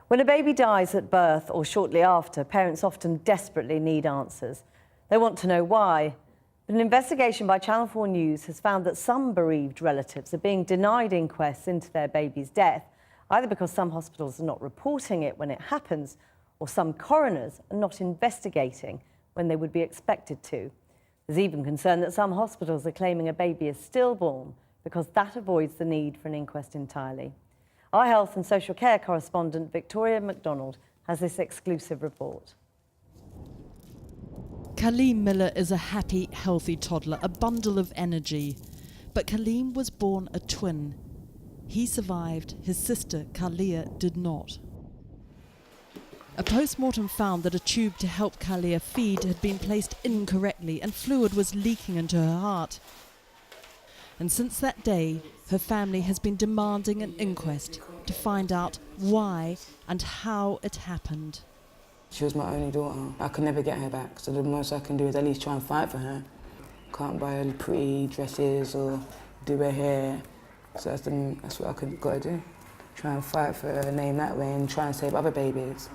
When a baby dies at birth or shortly after, parents often desperately need answers. They want to know why. But an investigation by Channel 4 News has found that some bereaved relatives are being denied inquests into their baby's death, either because some hospitals are not reporting it when it happens, or some coroners are not investigating when they would be expected to. There's even concern that some hospitals are claiming a baby is stillborn because that avoids the need for an inquest entirely. Our health and social care correspondent Victoria McDonald has this exclusive report. Kaleem Miller is a happy, healthy toddler, a bundle of energy. But Kaleem was born a twin. He survived, his sister Kalia did not. A post-mortem found that a tube to help Kalia feed had been placed incorrectly and fluid was leaking into her heart. And since that day, her family has been demanding an inquest to find out why and how it happened. She was my only daughter. I could never get her back, so the most I can do is at least try and fight for her. Can't buy her pretty dresses or do her hair, so that's what I got to do. Try and fight for her name that way and try and save other babies.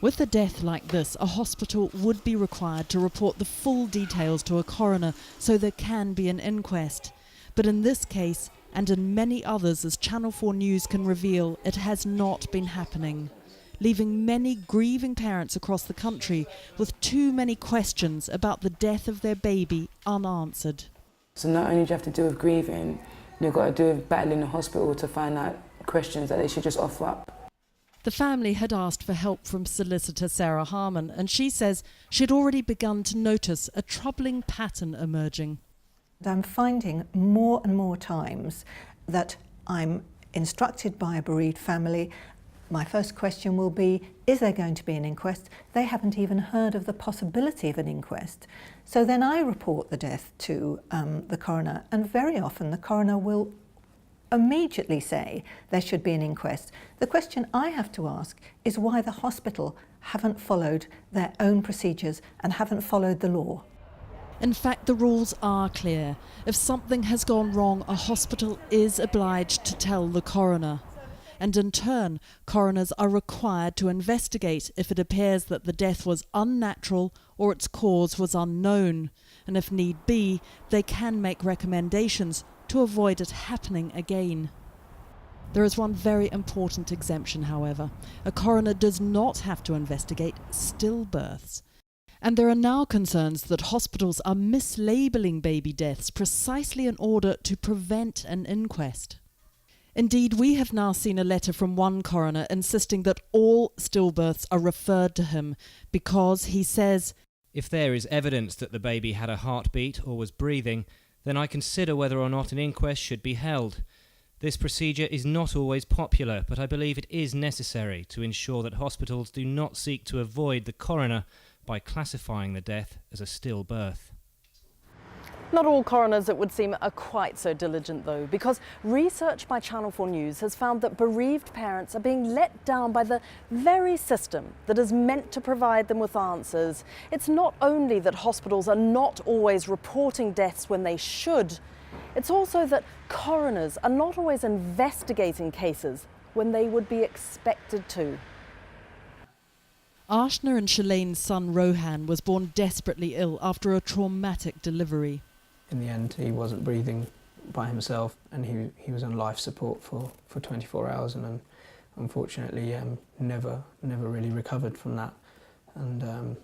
With a death like this, a hospital would be required to report the full details to a coroner so there can be an inquest. But in this case, and in many others, as Channel 4 News can reveal, it has not been happening, leaving many grieving parents across the country with too many questions about the death of their baby unanswered. So not only do you have to deal with grieving, you've got to do with battling the hospital to find out questions that they should just offer up. The family had asked for help from solicitor Sarah Harman, and she says she'd already begun to notice a troubling pattern emerging. I'm finding more and more times that I'm instructed by a bereaved family. My first question will be, is there going to be an inquest? They haven't even heard of the possibility of an inquest. So then I report the death to the coroner, and very often the coroner will immediately say there should be an inquest. The question I have to ask is why the hospital haven't followed their own procedures and haven't followed the law. In fact, the rules are clear. If something has gone wrong, a hospital is obliged to tell the coroner. And in turn, coroners are required to investigate if it appears that the death was unnatural or its cause was unknown. And if need be, they can make recommendations to avoid it happening again. There is one very important exemption, however. A coroner does not have to investigate stillbirths. And there are now concerns that hospitals are mislabelling baby deaths precisely in order to prevent an inquest. Indeed, we have now seen a letter from one coroner insisting that all stillbirths are referred to him because, he says, if there is evidence that the baby had a heartbeat or was breathing, then I consider whether or not an inquest should be held. This procedure is not always popular, but I believe it is necessary to ensure that hospitals do not seek to avoid the coroner by classifying the death as a stillbirth. Not all coroners, it would seem, are quite so diligent though, because research by Channel 4 News has found that bereaved parents are being let down by the very system that is meant to provide them with answers. It's not only that hospitals are not always reporting deaths when they should, it's also that coroners are not always investigating cases when they would be expected to. Ashna and Shalane's son Rohan was born desperately ill after a traumatic delivery. In the end, he wasn't breathing by himself, and he was on life support for 24 hours, and unfortunately never really recovered from that. And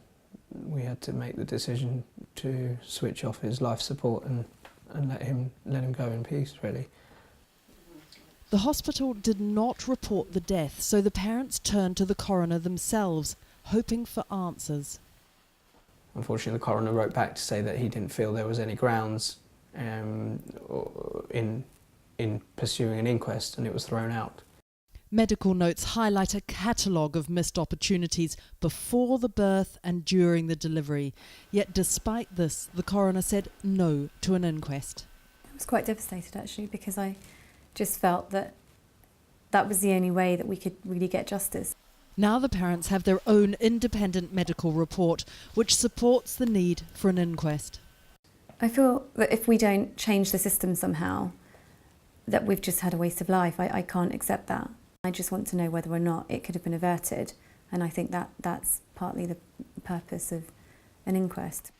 we had to make the decision to switch off his life support and let him go in peace, really. The hospital did not report the death, so the parents turned to the coroner themselves, hoping for answers. Unfortunately, the coroner wrote back to say that he didn't feel there was any grounds in pursuing an inquest, and it was thrown out. Medical notes highlight a catalogue of missed opportunities before the birth and during the delivery. Yet despite this, the coroner said no to an inquest. I was quite devastated actually, because I just felt that that was the only way that we could really get justice. Now the parents have their own independent medical report, which supports the need for an inquest. I feel that if we don't change the system somehow, that we've just had a waste of life. I can't accept that. I just want to know whether or not it could have been averted, and I think that that's partly the purpose of an inquest.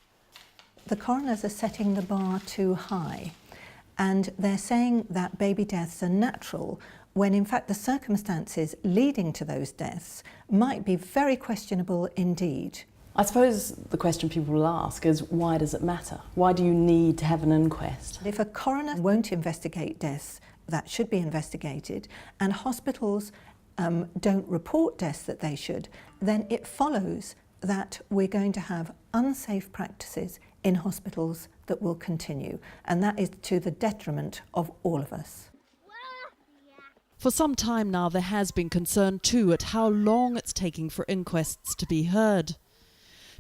The coroners are setting the bar too high, and they're saying that baby deaths are natural, when in fact the circumstances leading to those deaths might be very questionable indeed. I suppose the question people will ask is, why does it matter? Why do you need to have an inquest? If a coroner won't investigate deaths that should be investigated, and hospitals don't report deaths that they should, then it follows that we're going to have unsafe practices in hospitals that will continue, and that is to the detriment of all of us. For some time now, there has been concern too at how long it's taking for inquests to be heard.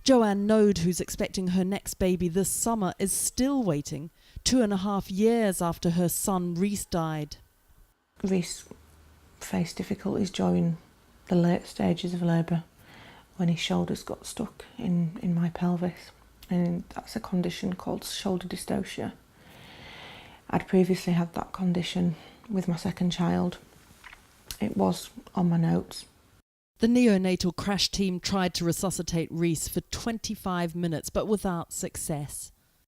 Joanne Node, who's expecting her next baby this summer, is still waiting 2.5 years after her son Rhys died. Rhys faced difficulties during the late stages of labour when his shoulders got stuck in my pelvis, and that's a condition called shoulder dystocia. I'd previously had that condition with my second child. It was on my notes. The neonatal crash team tried to resuscitate Rhys for 25 minutes, but without success.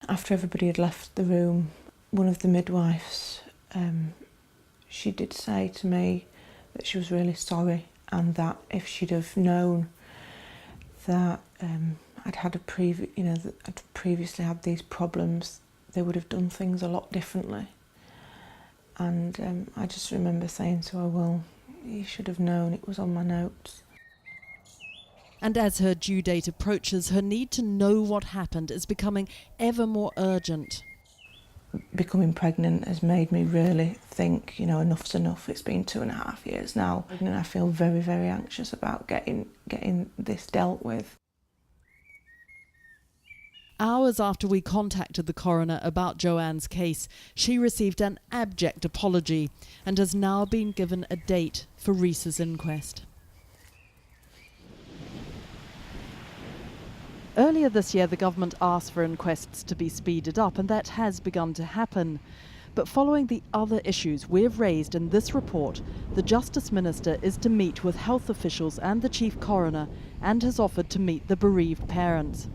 After everybody had left the room, one of the midwives, she did say to me that she was really sorry, and that if she'd have known that I'd previously had these problems, they would have done things a lot differently. And I just remember saying to her, well, you should have known, it was on my notes. And as her due date approaches, her need to know what happened is becoming ever more urgent. Becoming pregnant has made me really think, enough's enough. It's been 2.5 years now, and I feel very, very anxious about getting this dealt with. Hours after we contacted the coroner about Joanne's case, she received an abject apology and has now been given a date for Rhys's inquest. Earlier this year, the government asked for inquests to be speeded up, and that has begun to happen. But following the other issues we've raised in this report, the Justice Minister is to meet with health officials and the Chief Coroner, and has offered to meet the bereaved parents.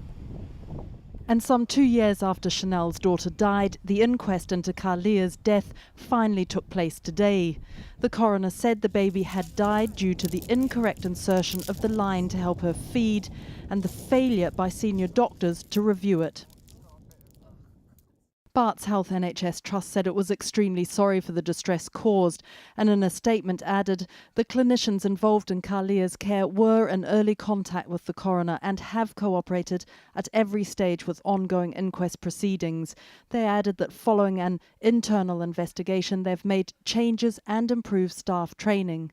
And some 2 years after Chanel's daughter died, the inquest into Carlia's death finally took place today. The coroner said the baby had died due to the incorrect insertion of the line to help her feed and the failure by senior doctors to review it. Barts Health NHS Trust said it was extremely sorry for the distress caused, and in a statement added, the clinicians involved in Carlia's care were in early contact with the coroner and have cooperated at every stage with ongoing inquest proceedings. They added that following an internal investigation, they've made changes and improved staff training.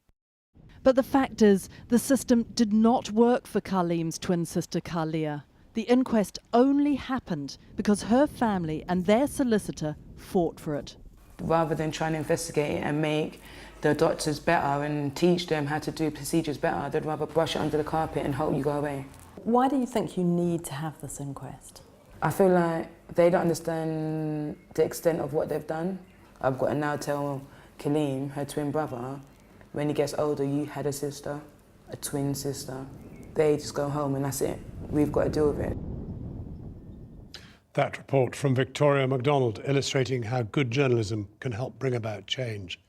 But the fact is, the system did not work for Carleem's twin sister Carlia. The inquest only happened because her family and their solicitor fought for it. Rather than trying to investigate it and make the doctors better and teach them how to do procedures better, they'd rather brush it under the carpet and hope you go away. Why do you think you need to have this inquest? I feel like they don't understand the extent of what they've done. I've got to now tell Carleem, her twin brother, when he gets older, you had a sister, a twin sister. They just go home and that's it. We've got to deal with it. That report from Victoria MacDonald illustrating how good journalism can help bring about change.